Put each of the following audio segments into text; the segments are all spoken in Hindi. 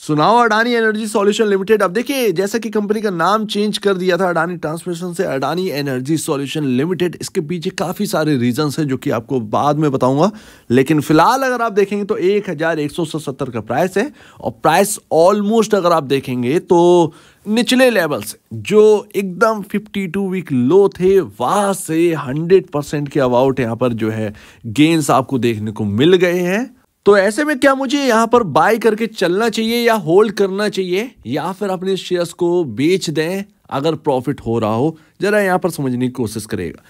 सुनाओ अडानी एनर्जी सॉल्यूशन लिमिटेड। अब देखिए, जैसा कि कंपनी का नाम चेंज कर दिया था अडानी ट्रांसमिशन से अडानी एनर्जी सॉल्यूशन लिमिटेड, इसके पीछे काफ़ी सारे रीजंस हैं जो कि आपको बाद में बताऊंगा। लेकिन फिलहाल अगर आप देखेंगे तो 1170 का प्राइस है, और प्राइस ऑलमोस्ट अगर आप देखेंगे तो निचले लेवल से जो एकदम 52 वीक लो थे वहां से 100% के अबाउट यहाँ पर जो है गेन्स आपको देखने को मिल गए हैं। तो ऐसे में क्या मुझे यहाँ पर बाय करके चलना चाहिए या होल्ड करना चाहिए, या फिर अपने शेयर्स को बेच दें अगर प्रॉफिट हो रहा हो, जरा यहाँ पर समझने की कोशिश करेगा।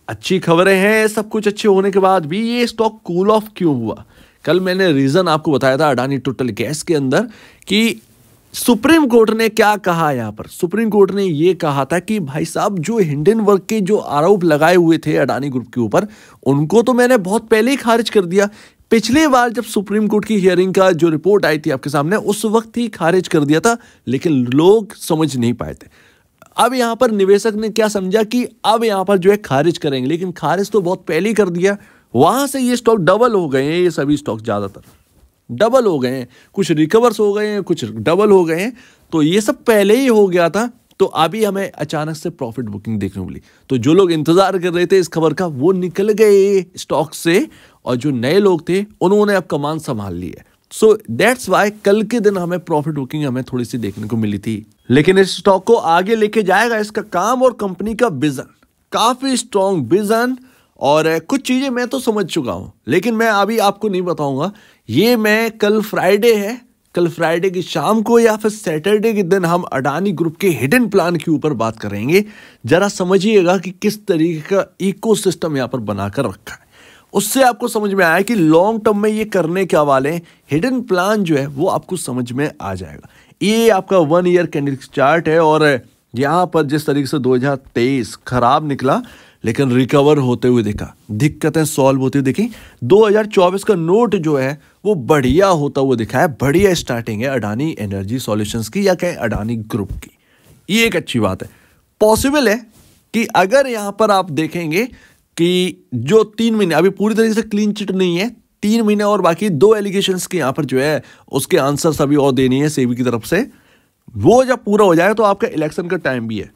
अच्छी खबरें हैं, सब कुछ अच्छे होने के बाद भी ये स्टॉक कूल ऑफ क्यों हुआ। कल मैंने रीजन आपको बताया था अडानी टोटल गैस के अंदर कि सुप्रीम कोर्ट ने क्या कहा। यहाँ पर सुप्रीम कोर्ट ने ये कहा था कि भाई साहब, जो हिंडनबर्ग के जो आरोप लगाए हुए थे अडानी ग्रुप के ऊपर, उनको तो मैंने बहुत पहले ही खारिज कर दिया। पिछली बार जब सुप्रीम कोर्ट की हियरिंग का जो रिपोर्ट आई थी आपके सामने, उस वक्त ही खारिज कर दिया था, लेकिन लोग समझ नहीं पाए थे। अब यहाँ पर निवेशक ने क्या समझा कि अब यहाँ पर जो है खारिज करेंगे, लेकिन खारिज तो बहुत पहले ही कर दिया। वहां से ये स्टॉक डबल हो गए हैं, ये सभी स्टॉक ज्यादातर डबल हो गए हैं, कुछ रिकवर्स हो गए हैं, कुछ डबल हो गए हैं। तो ये सब पहले ही हो गया था, तो अभी हमें अचानक से प्रॉफिट बुकिंग देखने को मिली। तो जो लोग इंतजार कर रहे थे इस खबर का, वो निकल गए स्टॉक से, और जो नए लोग थे उन्होंने अब कमान संभाल ली है। सो दैट्स वाई कल के दिन हमें प्रॉफिट बुकिंग हमें थोड़ी सी देखने को मिली थी। लेकिन इस स्टॉक को आगे लेके जाएगा इसका काम और कंपनी का विजन, काफी स्ट्रॉन्ग विजन। और कुछ चीजें मैं तो समझ चुका हूं, लेकिन मैं अभी आपको नहीं बताऊंगा। ये मैं कल फ्राइडे है, कल फ्राइडे की शाम को या फिर सैटरडे के दिन हम अडानी ग्रुप के हिडन प्लान के ऊपर बात करेंगे। जरा समझिएगा कि किस तरीके का इकोसिस्टम यहाँ पर बनाकर रखा है, उससे आपको समझ में आया कि लॉन्ग टर्म में ये करने क्या वाले हैं। हिडन प्लान जो है वो आपको समझ में आ जाएगा। ये आपका 1 ईयर कैंडल चार्ट है, और यहाँ पर जिस तरीके से 2023 खराब निकला लेकिन रिकवर होते हुए देखा, दिक्कतें सॉल्व होती हुई देखी। 2024 का नोट जो है वो बढ़िया होता हुआ दिखा है। बढ़िया स्टार्टिंग है अडानी एनर्जी सॉल्यूशंस की, या कहें अडानी ग्रुप की। ये एक अच्छी बात है। पॉसिबल है कि अगर यहाँ पर आप देखेंगे कि जो 3 महीने अभी पूरी तरीके से क्लीन चिट नहीं है, 3 महीने और बाकी 2 एलिगेशंस के यहाँ पर जो है उसके आंसर्स अभी और देनी है सेबी की तरफ से। वो जब पूरा हो जाए तो आपका इलेक्शन का टाइम भी है।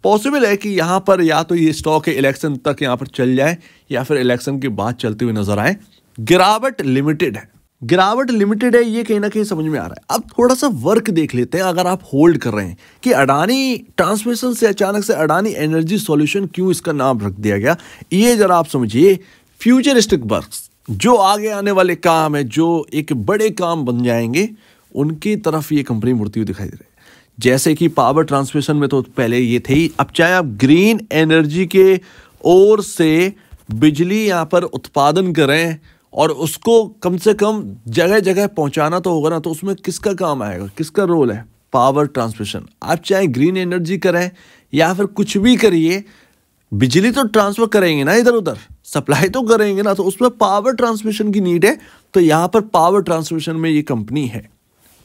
पॉसिबल है कि यहाँ पर या तो ये स्टॉक इलेक्शन तक यहाँ पर चल जाए, या फिर इलेक्शन के बाद चलते हुए नजर आए। गिरावट लिमिटेड है, गिरावट लिमिटेड है, ये कहीं ना कहीं समझ में आ रहा है। अब थोड़ा सा वर्क देख लेते हैं। अगर आप होल्ड कर रहे हैं कि अडानी ट्रांसमिशन से अचानक से अडानी एनर्जी सॉल्यूशन क्यों इसका नाम रख दिया गया, ये जरा आप समझिए। फ्यूचरिस्टिक वर्क्स, जो आगे आने वाले काम है, जो एक बड़े काम बन जाएंगे, उनकी तरफ ये कंपनी मुड़ती हुई दिखाई दे रही है। जैसे कि पावर ट्रांसमिशन में तो पहले ये थे ही, अब चाहे आप ग्रीन एनर्जी के ओर से बिजली यहाँ पर उत्पादन करें और उसको कम से कम जगह जगह पहुंचाना तो होगा ना, तो उसमें किसका काम आएगा, किसका रोल है? Power transmission. आप चाहे ग्रीन एनर्जी करें या फिर कुछ भी करिए, बिजली तो ट्रांसफर करेंगे ना, इधर उधर सप्लाई तो करेंगे ना, तो उसमें पावर ट्रांसमिशन की नीड है। तो यहाँ पर पावर ट्रांसमिशन में ये कंपनी है,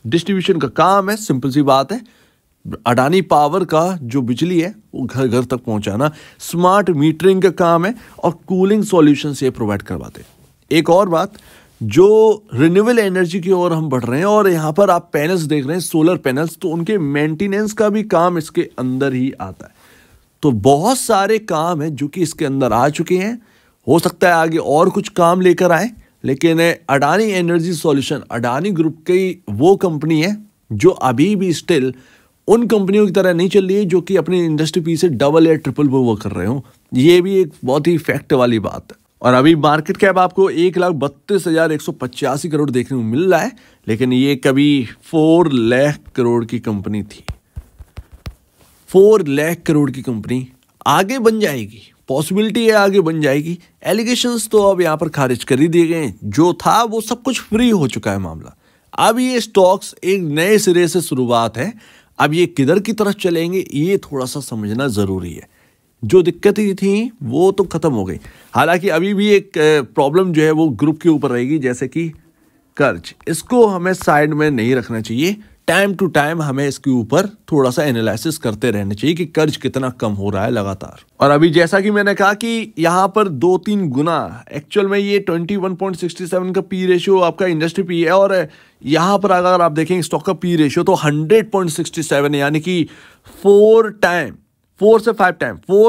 डिस्ट्रीब्यूशन का काम है। सिंपल सी बात है, अडानी पावर का जो बिजली है वो घर घर तक पहुंचाना। स्मार्ट मीटरिंग का काम है, और कूलिंग सॉल्यूशन ये प्रोवाइड करवाते हैं। एक और बात, जो रिन्यूएबल एनर्जी की ओर हम बढ़ रहे हैं, और यहाँ पर आप पैनल्स देख रहे हैं, सोलर पैनल्स, तो उनके मेंटेनेंस का भी काम इसके अंदर ही आता है। तो बहुत सारे काम हैं जो कि इसके अंदर आ चुके हैं। हो सकता है आगे और कुछ काम लेकर आए, लेकिन Adani energy solution Adani group की वो कंपनी है जो अभी भी स्टिल उन कंपनियों की तरह नहीं चल रही है जो कि अपनी इंडस्ट्री पी से डबल या ट्रिपल वो कर रहे हो। ये भी एक बहुत ही फैक्ट वाली बात है। और अभी मार्केट कैप आपको 1,32,185 करोड़ देखने को मिल रहा है, लेकिन ये कभी 4 लाख करोड़ की कंपनी थी। 4 लाख करोड़ की कंपनी आगे बन जाएगी, पॉसिबिलिटी है आगे बन जाएगी। एलिगेशंस तो अब यहाँ पर खारिज कर ही दिए गए, जो था वो सब कुछ फ्री हो चुका है मामला। अब ये स्टॉक्स एक नए सिरे से शुरुआत है। अब ये किधर की तरफ चलेंगे ये थोड़ा सा समझना जरूरी है। जो दिक्कतें थी वो तो खत्म हो गई, हालांकि अभी भी एक प्रॉब्लम जो है वो ग्रुप के ऊपर रहेगी, जैसे कि कर्ज। इसको हमें साइड में नहीं रखना चाहिए, टाइम टू टाइम हमें इसके ऊपर थोड़ा सा एनालिसिस करते रहना चाहिए कि कर्ज कितना कम हो रहा है लगातार। और अभी जैसा कि मैंने कहा कि यहाँ पर 2-3 गुना एक्चुअल में ये 21.67 का पी रेशियो आपका इंडस्ट्री पी है, और यहाँ पर अगर आप देखेंगे स्टॉक का पी रेशियो तो 100.67 यानी कि 4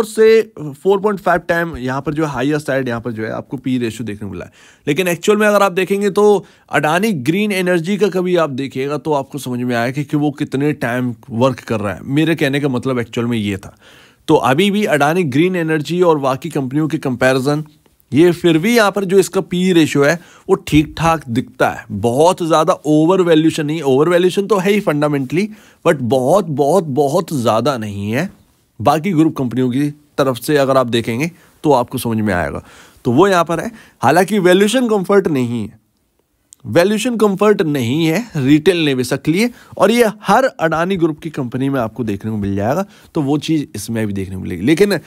से 4.5 टाइम यहाँ पर जो है हाईएस्ट साइड यहाँ पर जो है आपको पी रेशियो देखने को मिला है। लेकिन एक्चुअल में अगर आप देखेंगे तो अडानी ग्रीन एनर्जी का कभी आप देखिएगा तो आपको समझ में आएगा कि वो कितने टाइम वर्क कर रहा है। मेरे कहने का मतलब एक्चुअल में ये था। तो अभी भी अडानी ग्रीन एनर्जी और बाकी कंपनियों के कंपैरिजन ये फिर भी यहाँ पर जो इसका पी रेशियो है वो ठीक ठाक दिखता है। बहुत ज़्यादा ओवर वैल्यूशन नहीं, ओवर वैल्यूशन तो है ही फंडामेंटली, बट बहुत बहुत बहुत ज़्यादा नहीं है बाकी ग्रुप कंपनियों की तरफ से। अगर आप देखेंगे तो आपको समझ में आएगा। तो वो यहाँ पर है। हालांकि वैल्यूशन कंफर्ट नहीं है, वैल्यूशन कंफर्ट नहीं है रिटेल निवेशक के लिए, और ये हर अडानी ग्रुप की कंपनी में आपको देखने को मिल जाएगा। तो वो चीज़ इसमें भी देखने को मिलेगी। लेकिन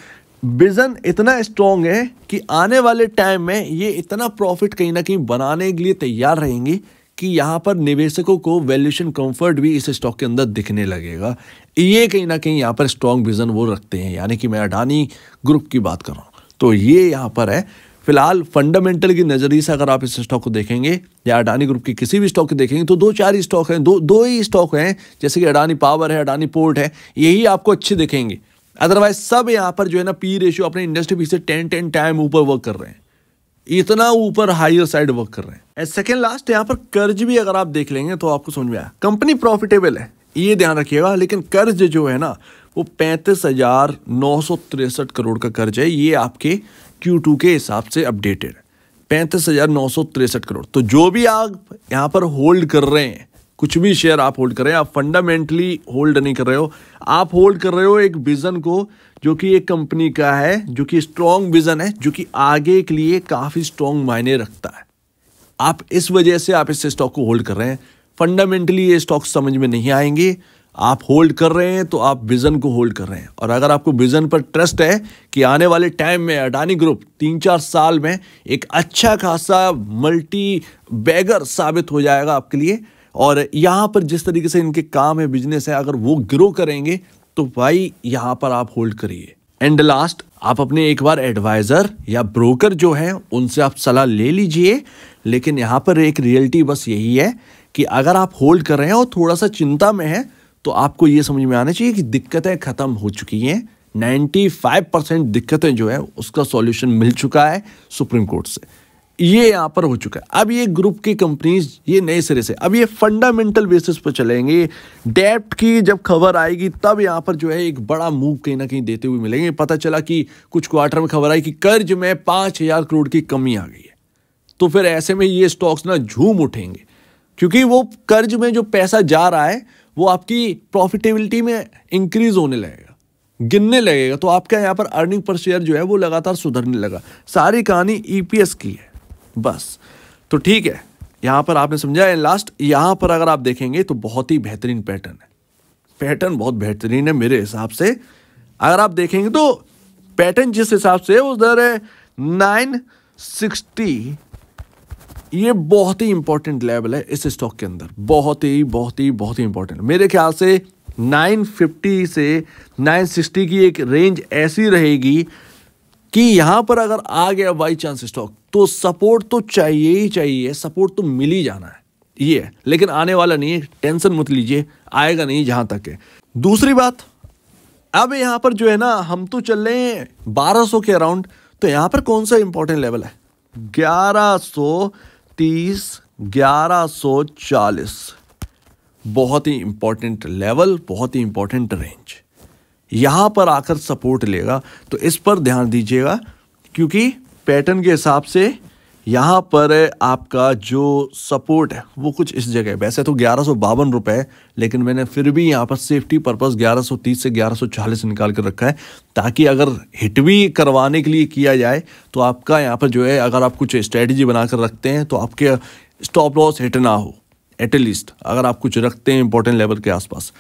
विजन इतना स्ट्रॉन्ग है कि आने वाले टाइम में ये इतना प्रॉफिट कहीं ना कहीं बनाने के लिए तैयार रहेंगी कि यहाँ पर निवेशकों को वैल्यूशन कंफर्ट भी इस स्टॉक के अंदर दिखने लगेगा। ये कहीं ना कहीं यहाँ पर स्ट्रॉन्ग विजन वो रखते हैं, यानी कि मैं अडानी ग्रुप की बात कर रहा हूँ। तो ये यहाँ पर है। फिलहाल फंडामेंटल की नज़रिए से अगर आप इस स्टॉक को देखेंगे या अडानी ग्रुप की किसी भी स्टॉक को देखेंगे तो 2-4 ही स्टॉक हैं, दो ही स्टॉक हैं, जैसे कि अडानी पावर है, अडानी पोर्ट है, यही आपको अच्छे दिखेंगे। अदरवाइज सब यहाँ पर जो है ना पी रेशियो अपने इंडस्ट्री पी से 10 टाइम ऊपर वर्क कर रहे हैं, इतना ऊपर हायर साइड वर्क कर रहे हैं। सेकेंड लास्ट यहाँ पर कर्ज भी अगर आप देख लेंगे तो आपको समझ में आया। कंपनी प्रॉफिटेबल है, ये ध्यान रखिएगा, लेकिन कर्ज जो है ना वो 35,963 करोड़ का कर्ज है। ये आपके Q2 के हिसाब से अपडेटेड 35,963 करोड़। तो जो भी आप यहाँ पर होल्ड कर रहे हैं, कुछ भी शेयर आप होल्ड कर रहे हैं, आप फंडामेंटली होल्ड नहीं कर रहे हो, आप होल्ड कर रहे हो एक विजन को जो कि एक कंपनी का है, जो कि स्ट्रॉन्ग विजन है, जो कि आगे के लिए काफ़ी स्ट्रॉन्ग मायने रखता है। आप इस वजह से आप इस स्टॉक को होल्ड कर रहे हैं। फंडामेंटली ये स्टॉक समझ में नहीं आएंगे, आप होल्ड कर रहे हैं तो आप विजन को होल्ड कर रहे हैं। और अगर आपको विजन पर ट्रस्ट है कि आने वाले टाइम में अडानी ग्रुप 3-4 साल में एक अच्छा खासा मल्टी बैगर साबित हो जाएगा आपके लिए, और यहाँ पर जिस तरीके से इनके काम है, बिजनेस है, अगर वो ग्रो करेंगे तो भाई यहाँ पर आप होल्ड करिए। एंड लास्ट, आप अपने एक बार एडवाइजर या ब्रोकर जो है उनसे आप सलाह ले लीजिए। लेकिन यहाँ पर एक रियलिटी बस यही है कि अगर आप होल्ड कर रहे हैं और थोड़ा सा चिंता में है तो आपको ये समझ में आना चाहिए कि दिक्कतें खत्म हो चुकी हैं। 95% दिक्कतें जो है उसका सॉल्यूशन मिल चुका है सुप्रीम कोर्ट से, ये यहाँ पर हो चुका है। अब ये ग्रुप की कंपनीज ये नए सिरे से अब ये फंडामेंटल बेसिस पर चलेंगे। डेब्ट की जब खबर आएगी तब यहाँ पर जो है एक बड़ा मूव कहीं ना कहीं देते हुए मिलेंगे। पता चला कि कुछ क्वार्टर में खबर आई कि कर्ज में 5,000 करोड़ की कमी आ गई है, तो फिर ऐसे में ये स्टॉक्स ना झूम उठेंगे, क्योंकि वो कर्ज में जो पैसा जा रहा है वो आपकी प्रॉफिटेबिलिटी में इंक्रीज होने लगेगा, गिनने लगेगा। तो आपका यहाँ पर अर्निंग पर शेयर जो है वो लगातार सुधरने लगा। सारी कहानी EPS की है बस। तो ठीक है, यहाँ पर आपने समझा है। लास्ट यहाँ पर अगर आप देखेंगे तो बहुत ही बेहतरीन पैटर्न है, पैटर्न बहुत बेहतरीन है मेरे हिसाब से। अगर आप देखेंगे तो पैटर्न जिस हिसाब से उधर है 960, ये बहुत ही इंपॉर्टेंट लेवल है इस स्टॉक के अंदर, बहुत ही इंपॉर्टेंट। मेरे ख्याल से 950 से 960 की एक रेंज ऐसी रहेगी कि यहां पर अगर आ गया बाई चांस स्टॉक तो सपोर्ट तो चाहिए ही चाहिए, सपोर्ट तो मिल ही जाना है ये है। लेकिन आने वाला नहीं है, टेंशन मत लीजिए, आएगा नहीं जहां तक है। दूसरी बात, अब यहां पर जो है ना हम तो चल रहे हैं 1200 के अराउंड, तो यहां पर कौन सा इंपॉर्टेंट लेवल है? 1130, 1140, बहुत ही इंपॉर्टेंट लेवल, बहुत ही इंपॉर्टेंट रेंज। यहां पर आकर सपोर्ट लेगा, तो इस पर ध्यान दीजिएगा, क्योंकि पैटर्न के हिसाब से यहां पर आपका जो सपोर्ट है वो कुछ इस जगह है। वैसे तो 1152 रुपए, लेकिन मैंने फिर भी यहां पर सेफ्टी पर्पस 1130 से 1140 निकाल कर रखा है, ताकि अगर हिट भी करवाने के लिए किया जाए तो आपका यहां पर जो है, अगर आप कुछ स्ट्रेटजी बनाकर रखते हैं तो आपके स्टॉप लॉस हिट ना हो, एटलीस्ट अगर आप कुछ रखते हैं इंपॉर्टेंट लेवल के आसपास,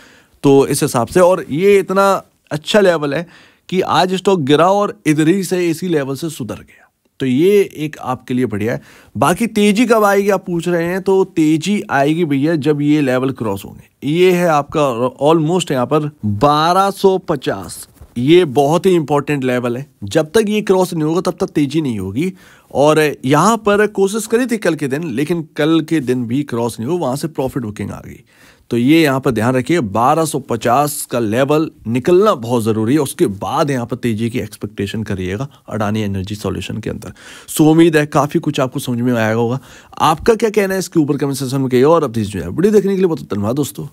तो इस हिसाब से। और ये इतना अच्छा लेवल है कि आज स्टॉक गिरा और इधर ही से इसी लेवल से सुधर गया। तो ये एक आपके लिए बढ़िया है। बाकी तेजी कब आएगी आप पूछ रहे हैं, तो तेजी आएगी भैया जब ये लेवल क्रॉस होंगे। ये है आपका ऑलमोस्ट यहाँ पर 1250, ये बहुत ही इंपॉर्टेंट लेवल है। जब तक ये क्रॉस नहीं होगा तब तक तेजी नहीं होगी। और यहाँ पर कोशिश करी थी कल के दिन, लेकिन कल के दिन भी क्रॉस नहीं हुआ, वहां से प्रॉफिट बुकिंग आ गई। तो ये यहाँ पर ध्यान रखिए 1250 का लेवल निकलना बहुत जरूरी है, उसके बाद यहाँ पर तेजी की एक्सपेक्टेशन करिएगा अडानी एनर्जी सॉल्यूशन के अंदर। सो उम्मीद है काफी कुछ आपको समझ में आया होगा। आपका क्या कहना है इसके ऊपर कमेंट सेक्शन में कहिए, और अब वीडियो देखने के लिए बहुत धन्यवाद दोस्तों।